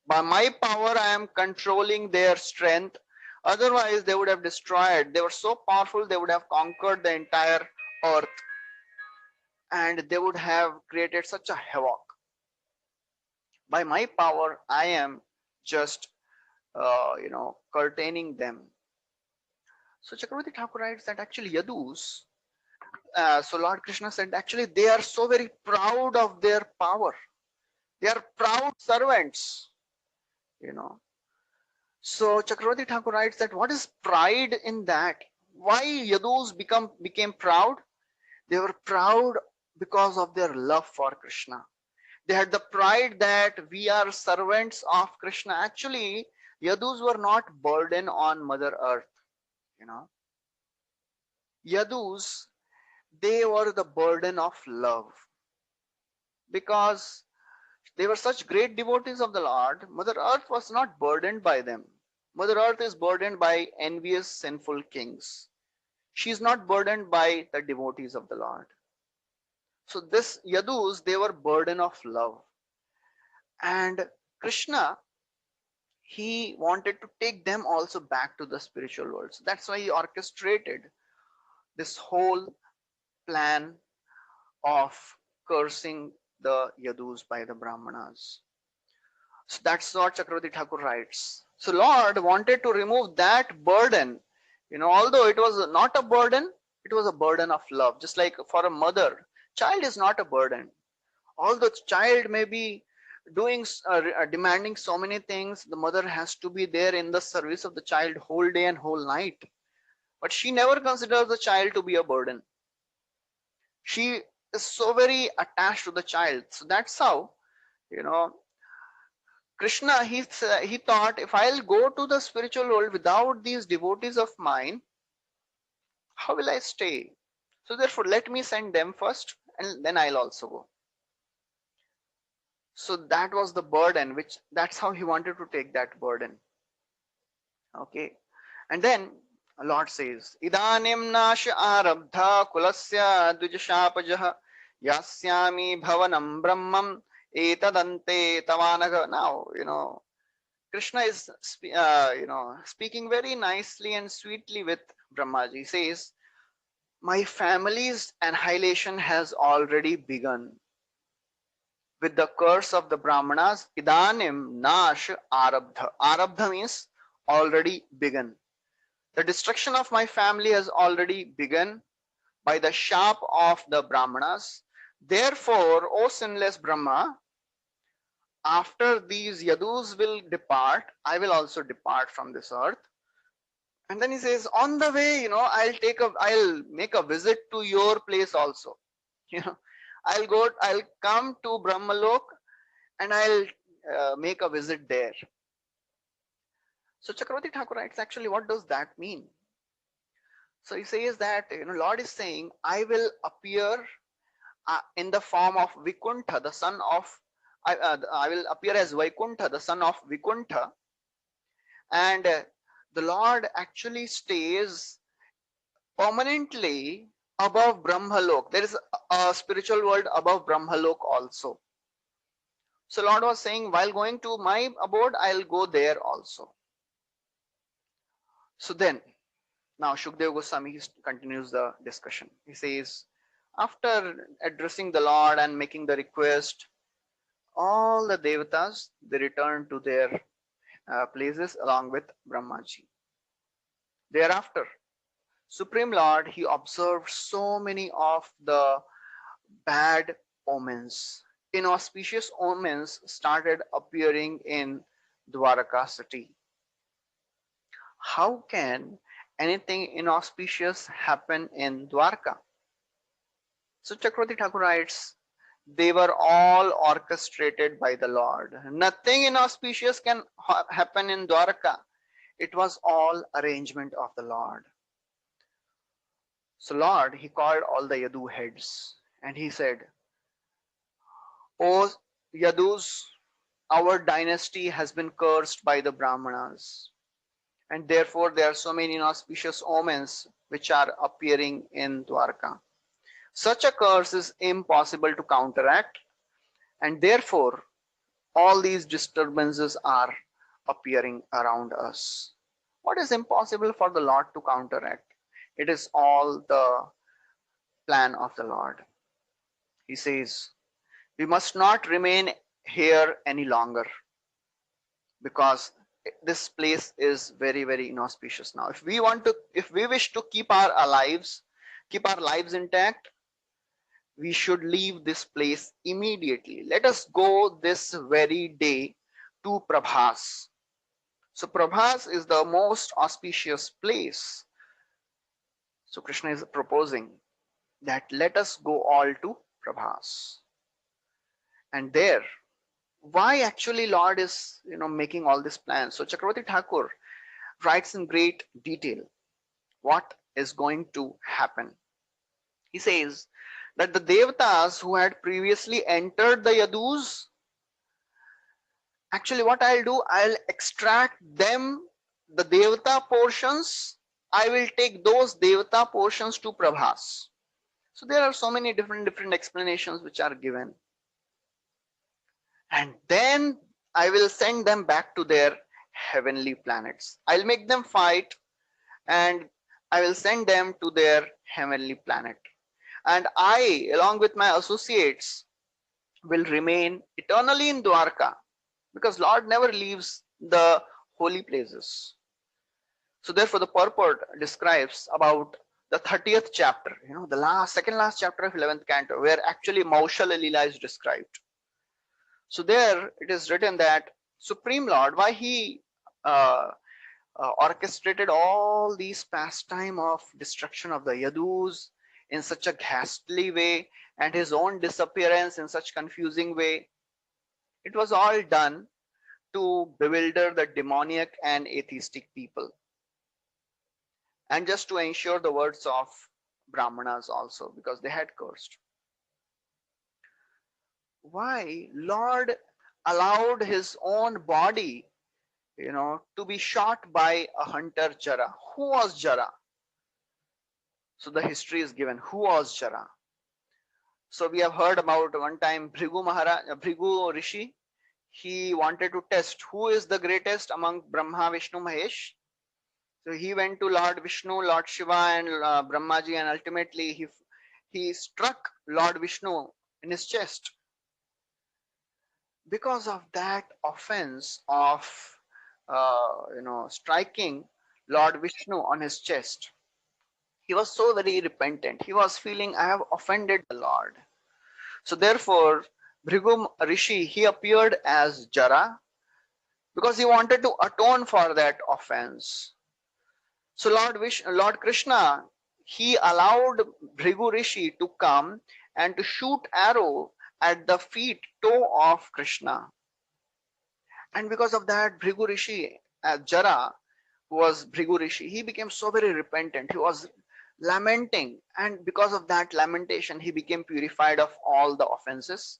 By my power, I am controlling their strength. Otherwise, they would have destroyed. They were so powerful, they would have conquered the entire earth and they would have created such a havoc. By my power, I am just, curtaining them. So Chakravarti Thakur writes that actually Yadus, so Lord Krishna said, actually they are so very proud of their power. They are proud servants, you know. So Chakravarti Thakur writes that what is pride in that? Why Yadus became proud? They were proud because of their love for Krishna. They had the pride that we are servants of Krishna. Actually, Yadus were not burden on Mother Earth, you know. Yadus, they were the burden of love because they were such great devotees of the Lord. Mother Earth was not burdened by them. Mother Earth is burdened by envious, sinful kings. She is not burdened by the devotees of the Lord. So this Yadus, they were burden of love. And Krishna, he wanted to take them also back to the spiritual world. So that's why he orchestrated this whole plan of cursing the Yadus by the Brahmanas. So that's what Chakravarti Thakur writes. So Lord wanted to remove that burden. Although it was not a burden, it was a burden of love. Just like for a mother, child is not a burden. Although child may be doing, demanding so many things, the mother has to be there in the service of the child whole day and whole night. But she never considers the child to be a burden. She is so very attached to the child. So that's how, you know, Krishna, he thought, if I'll go to the spiritual world without these devotees of mine, how will I stay? So therefore, let me send them first and then I'll also go. So that was the burden, that's how he wanted to take that burden. Okay. And then Lord says, Idanim nash arabdha kulasya dvijashapajah yasyami bhavanam brahmam etadante tavanaga. Now, Krishna is, speaking very nicely and sweetly with Brahmaji. He says, my family's annihilation has already begun. With the curse of the Brahmanas, Idanim Nash Arabdha. Arabdha means already begun. The destruction of my family has already begun by the sharp of the Brahmanas. Therefore, O sinless Brahma, after these Yadus will depart, I will also depart from this earth. And then he says, on the way, I'll make a visit to your place also. I'll come to Brahmalok and I'll make a visit there. So Chakravarti Thakur writes, actually, what does that mean? So he says that, Lord is saying, I will appear in the form of Vikuntha, the son of, I will appear as Vaikuntha, the son of Vikuntha. And the Lord actually stays permanently above Brahmalok. There is a spiritual world above Brahmalok also. So Lord was saying, while going to my abode, I'll go there also. So then, now Shukdev Goswami continues the discussion. He says, after addressing the Lord and making the request, all the Devatas, they return to their places along with Brahmaji. Thereafter, Supreme Lord, he observed so many of the bad omens. Inauspicious omens started appearing in Dwaraka city. How can anything inauspicious happen in Dwarka? So Chakravarti Thakur writes, they were all orchestrated by the Lord. Nothing inauspicious can happen in Dwarka. It was all arrangement of the Lord. So Lord, he called all the Yadu heads and he said, O Yadus, our dynasty has been cursed by the Brahmanas, and therefore there are so many inauspicious omens which are appearing in Dwarka. Such a curse is impossible to counteract, and therefore all these disturbances are appearing around us. What is impossible for the Lord to counteract? It is all the plan of the Lord. He says, we must not remain here any longer because this place is very, very inauspicious now. If we wish to keep our lives intact, we should leave this place immediately. Let us go this very day to Prabhas. So Prabhas is the most auspicious place. So Krishna is proposing that let us go all to Prabhas. And there, why actually Lord is making all these plans? So Chakravarti Thakur writes in great detail what is going to happen. He says that the Devatas who had previously entered the Yadus, actually what I'll do, I'll extract them, the Devata portions, I will take those Devata portions to Prabhas. So there are so many different explanations which are given. And then I will send them back to their heavenly planets. I'll make them fight and I will send them to their heavenly planet. And I, along with my associates, will remain eternally in Dwarka because Lord never leaves the holy places. So therefore the purport describes about the 30th chapter, the second last chapter of 11th canto, where actually Maushal Leela is described. So there it is written that Supreme Lord, why he orchestrated all these pastime of destruction of the Yadus in such a ghastly way and his own disappearance in such confusing way. It was all done to bewilder the demoniac and atheistic people and just to ensure the words of Brahmanas also because they had cursed. Why Lord allowed his own body to be shot by a hunter Jara? Who was Jara? So the history is given. Who was Jara? So we have heard about one time Bhrigu Rishi. He wanted to test who is the greatest among Brahma, Vishnu, Mahesh. So he went to Lord Vishnu, Lord Shiva, and Brahmaji, and ultimately he struck Lord Vishnu in his chest. Because of that offense of striking Lord Vishnu on his chest, he was so very repentant. He was feeling, I have offended the Lord. So therefore, Bhrigu Rishi, he appeared as Jara because he wanted to atone for that offense. So Lord Krishna, he allowed Bhrigu Rishi to come and to shoot arrow at the toe of Krishna. And because of that, Bhrigu Rishi, Jara, who was Bhrigu Rishi, he became so very repentant. He was lamenting, and because of that lamentation, he became purified of all the offenses.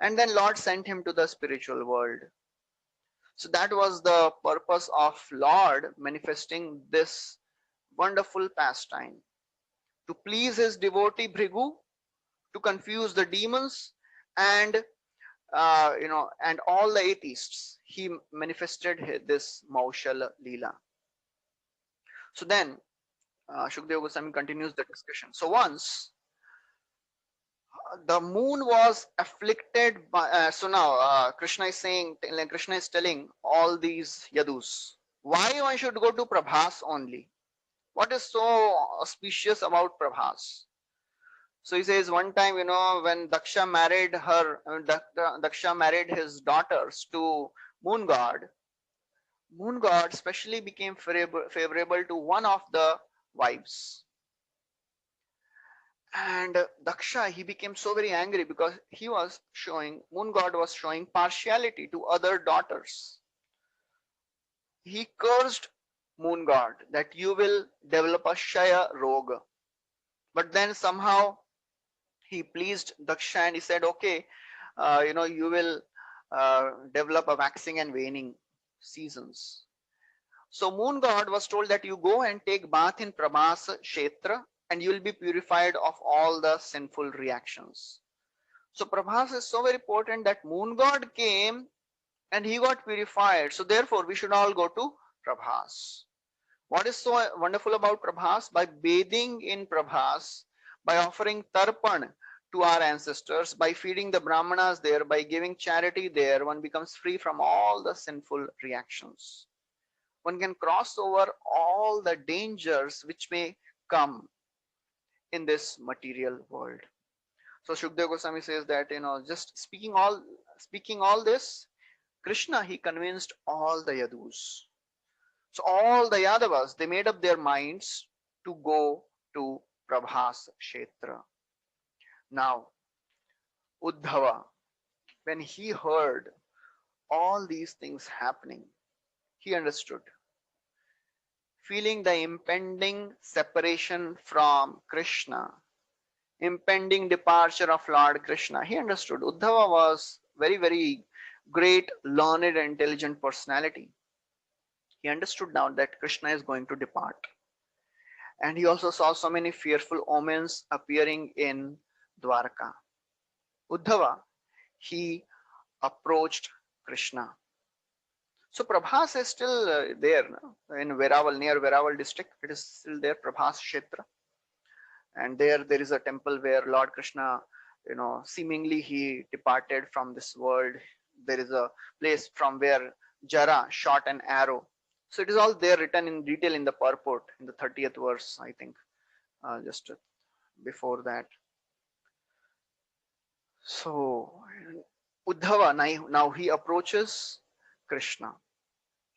And then Lord sent him to the spiritual world. So that was the purpose of Lord manifesting this wonderful pastime to please his devotee Bhrigu, to confuse the demons, and and all the atheists. He manifested this Maushal Leela. So then Shukdev Goswami continues the discussion. So once the moon was afflicted by, so now Krishna is telling all these Yadus, why one should go to Prabhas only? What is so auspicious about Prabhas? So he says one time, when Daksha married Daksha married his daughters to moon god. Moon god specially became favorable to one of the wives. And Daksha, he became so very angry because moon god was showing partiality to other daughters. He cursed moon god that you will develop a Shaya Roga. But then somehow he pleased Daksha and he said, okay, you will develop a waxing and waning seasons. So moon god was told that you go and take bath in Prabhas Kshetra and you will be purified of all the sinful reactions. So Prabhas is so very important that moon god came and he got purified. So therefore we should all go to Prabhas. What is so wonderful about Prabhas? By bathing in Prabhas, by offering tarpan to our ancestors, by feeding the Brahmanas there, by giving charity there, one becomes free from all the sinful reactions. One can cross over all the dangers which may come in this material world. So Shukdev Goswami says that, just speaking all this, Krishna, he convinced all the Yadus. So all the Yadavas, they made up their minds to go to Prabhas Kshetra. Now, Uddhava, when he heard all these things happening, he understood. Feeling the impending separation from Krishna, impending departure of Lord Krishna, he understood. Uddhava was very, very great, learned, and intelligent personality. He understood now that Krishna is going to depart. And he also saw so many fearful omens appearing in Dwarka. Uddhava, he approached Krishna. So Prabhas is still there in Veraval, near Veraval district. It is still there, Prabhas Kshetra. And there is a temple where Lord Krishna, seemingly he departed from this world. There is a place from where Jara shot an arrow. So it is all there written in detail in the purport, in the 30th verse, I think, just before that. So Uddhava, now he approaches Krishna.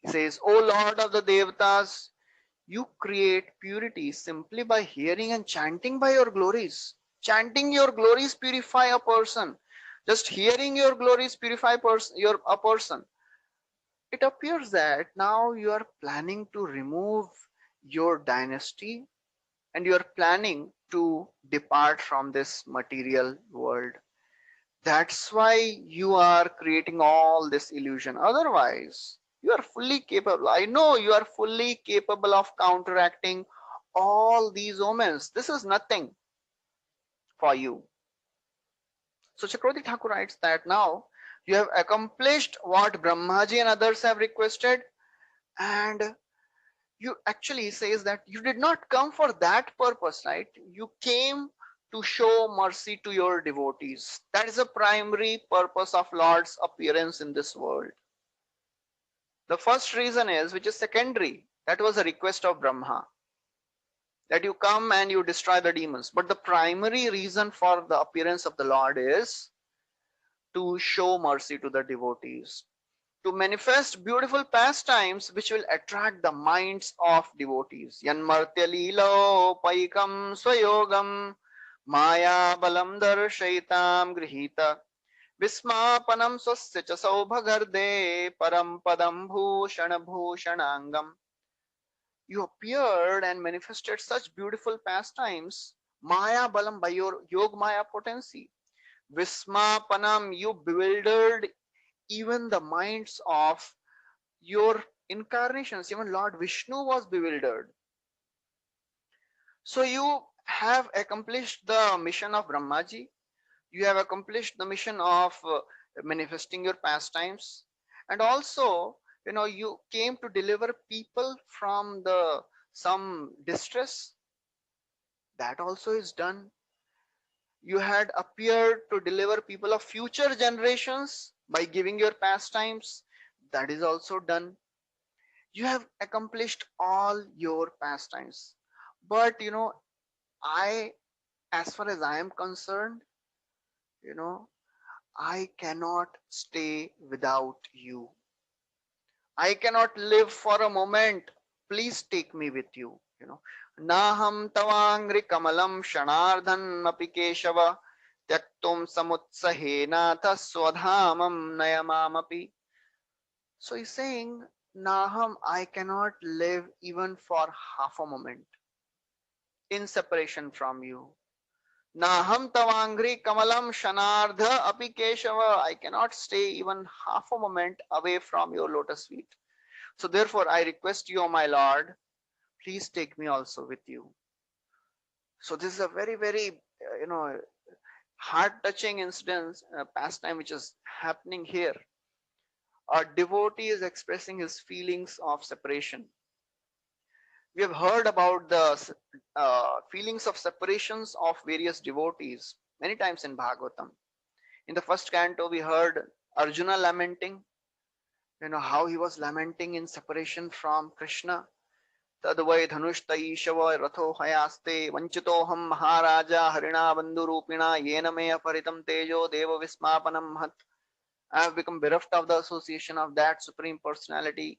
He says, O Lord of the Devatas, you create purity simply by hearing and chanting by your glories. Chanting your glories purify a person. Just hearing your glories purify a person. It appears that now you are planning to remove your dynasty and you are planning to depart from this material world. That's why you are creating all this illusion. Otherwise, you are fully capable. I know you are fully capable of counteracting all these omens. This is nothing for you. So Chakravarti Thakur writes that now you have accomplished what Brahmaji and others have requested, and you actually says that you did not come for that purpose, right? You came to show mercy to your devotees. That is the primary purpose of Lord's appearance in this world. The first reason is, which is secondary, that was a request of Brahma, that you come and you destroy the demons. But the primary reason for the appearance of the Lord is to show mercy to the devotees, to manifest beautiful pastimes which will attract the minds of devotees. Yanmartya lilo paikam swayogam maya balam darshaitam grihita vismapanam swasya cha saubhagarde param padam bhushana bhushanangam. You appeared and manifested such beautiful pastimes, maya balam, by your yog maya potency. Vismapanam, you bewildered even the minds of your incarnations. Even Lord Vishnu was bewildered. So you have accomplished the mission of Brahmaji. You have accomplished the mission of manifesting your pastimes. And also, you came to deliver people from some distress. That also is done. You had appeared to deliver people of future generations by giving your pastimes. That is also done. You have accomplished all your pastimes. But I, as far as I am concerned, you know, I cannot stay without you. I cannot live for a moment. Please take me with you. Naham tavangri kamalam shanardhan api keshava tyaktum samutsahena taswadhamam nayamamapi. So he's saying, Naham, I cannot live even for half a moment in separation from you. Naham tavangri kamalam shanardha api keshava. I cannot stay even half a moment away from your lotus feet. So therefore, I request you, O my Lord, please take me also with you. So this is a very, very, heart-touching incident, pastime which is happening here. A devotee is expressing his feelings of separation. We have heard about the feelings of separations of various devotees many times in Bhagavatam. In the first canto, we heard Arjuna lamenting, how he was lamenting in separation from Krishna. तद्वै धनुष्तईशव रथो हयास्ते वंचितोहम महाराजा हरिणा बंधुरूपिणा येन मे अपहृतं तेजो देव विस्मापनं महत्. I have become bereft of the association of that supreme personality.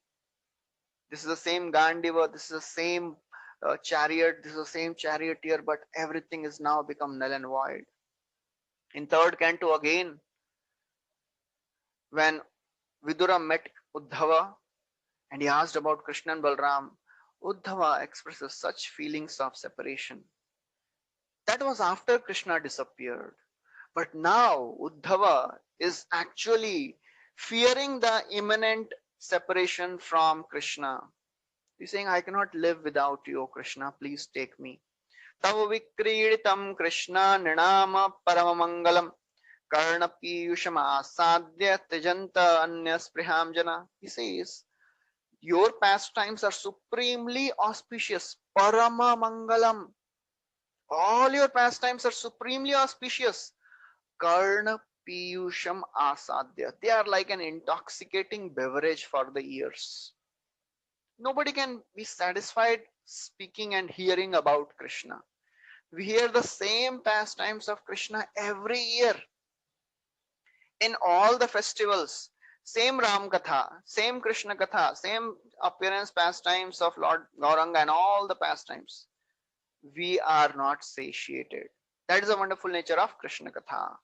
This is the same Gandiva, this is the same chariot, this is the same charioteer, but everything is now become null and void. In third canto again, when Vidura met Uddhava and he asked about Krishna and Balram, Uddhava expresses such feelings of separation. That was after Krishna disappeared. But now Uddhava is actually fearing the imminent separation from Krishna. He's saying, I cannot live without you, O Krishna. Please take me. Tav vikriditam Krishna nirnama paramamangalam karna piyusham asadya tejanta anya spriham jana. He says, your pastimes are supremely auspicious. Parama mangalam. All your pastimes are supremely auspicious. Karna piyusham asadya. They are like an intoxicating beverage for the ears. Nobody can be satisfied speaking and hearing about Krishna. We hear the same pastimes of Krishna every year in all the festivals. Same Ram Katha, same Krishna Katha, same appearance pastimes of Lord Gauranga and all the pastimes. We are not satiated. That is the wonderful nature of Krishna Katha.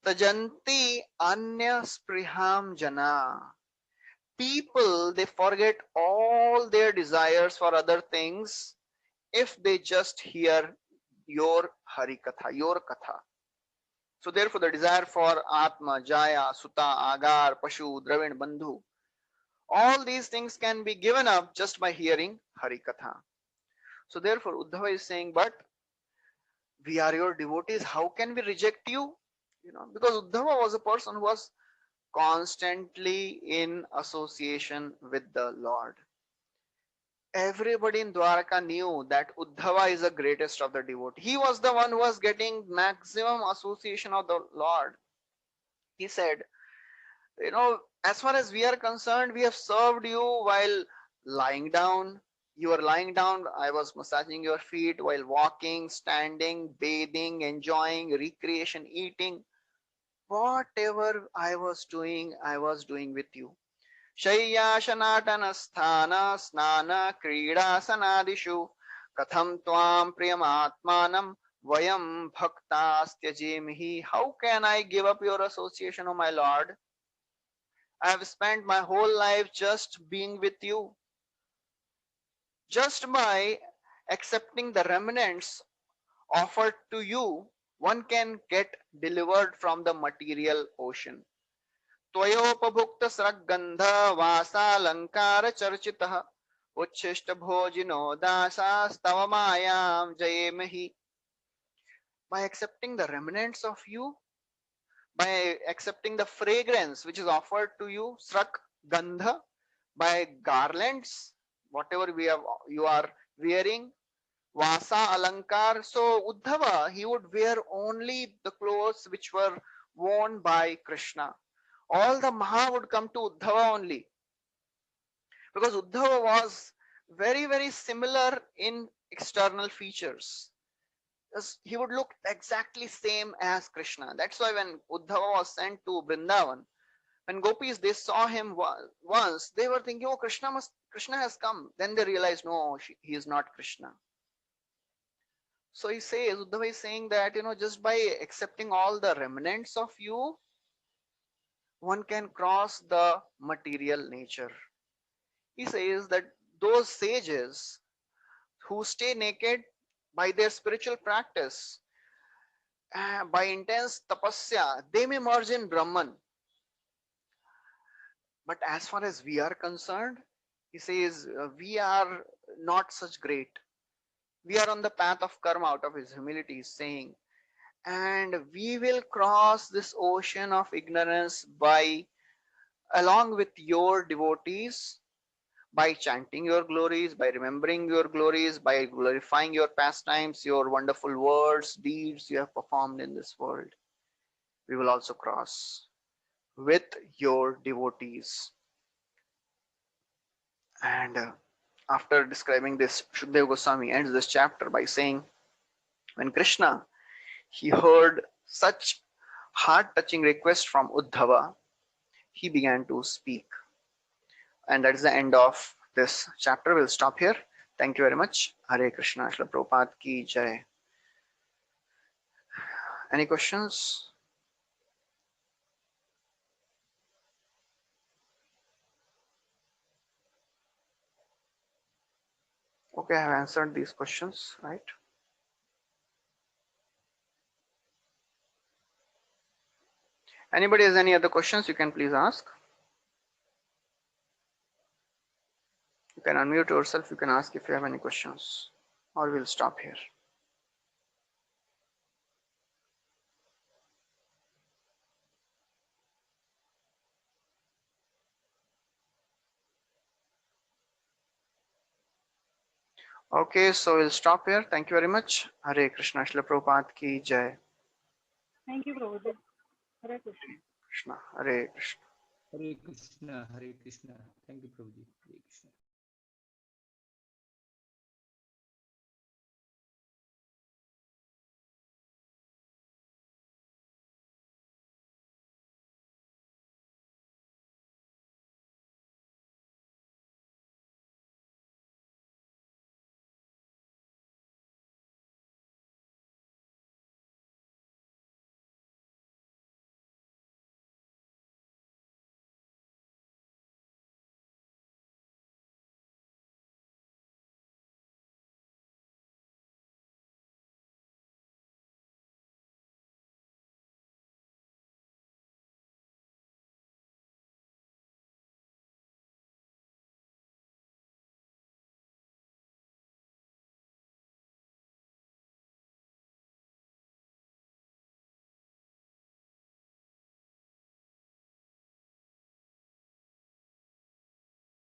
Tajanti anya spriham jana. People, they forget all their desires for other things if they just hear your Hari Katha, your Katha. So therefore the desire for Atma, Jaya, Suta, Agar, Pashu, Dravin, Bandhu, all these things can be given up just by hearing Hari Katha. So therefore Uddhava is saying, but we are your devotees, how can we reject you? Because Uddhava was a person who was constantly in association with the Lord. Everybody in Dwarka knew that Uddhava is the greatest of the devotees. He was the one who was getting maximum association of the Lord. He said, as far as we are concerned, we have served you while lying down. You were lying down, I was massaging your feet while walking, standing, bathing, enjoying, recreation, eating. Whatever I was doing with you. शय्याशनाटनस्थान स्नान क्रीडासनादिषु कथं त्वां प्रियमात्मानं vayam bhaktastyajemihi. How can I give up your association, O my Lord? I have spent my whole life just being with you. Just by accepting the remnants offered to you, one can get delivered from the material ocean. त्वयोपभुक्त स्रग्गन्ध वासालंकार चर्चितः उच्छिष्ट भोजिनो दासास्तव मायां जयेमहि. By accepting the remnants of you, by accepting the fragrance which is offered to you, srak gandha, by garlands, whatever you are wearing, vasa alankar. So Uddhava, he would wear only the clothes which were worn by Krishna. All the Maha would come to Uddhava only, because Uddhava was very, very similar in external features. He would look exactly same as Krishna. That's why when Uddhava was sent to Vrindavan, when gopis they saw him once, they were thinking, oh, Krishna has come. Then they realized, no, he is not Krishna. So he says, Uddhava is saying that, just by accepting all the remnants of you, one can cross the material nature. He says that those sages who stay naked by their spiritual practice, by intense tapasya, they may merge in Brahman. But as far as we are concerned, he says, we are not such great. We are on the path of karma out of his humility, saying, and we will cross this ocean of ignorance by, along with your devotees, by chanting your glories, by remembering your glories, by glorifying your pastimes, your wonderful words, deeds you have performed in this world. We will also cross with your devotees. And after describing this, Shukdev Goswami ends this chapter by saying, when Krishna he heard such heart-touching request from Uddhava, he began to speak. And that is the end of this chapter. We'll stop here. Thank you very much. Hare Krishna. Srila Prabhupada ki jai. Any questions? Okay, I have answered these questions, right? Anybody has any other questions, you can please ask. You can unmute yourself, you can ask if you have any questions, or we'll stop here. Okay, so we'll stop here. Thank you very much. Hare Krishna. Srila Prabhupada ki jai. Thank you, Prabhupada. Hare Krishna. Krishna. Hare Krishna. Hare Krishna, Hare Krishna. Thank you, Prabhuji. Hare Krishna.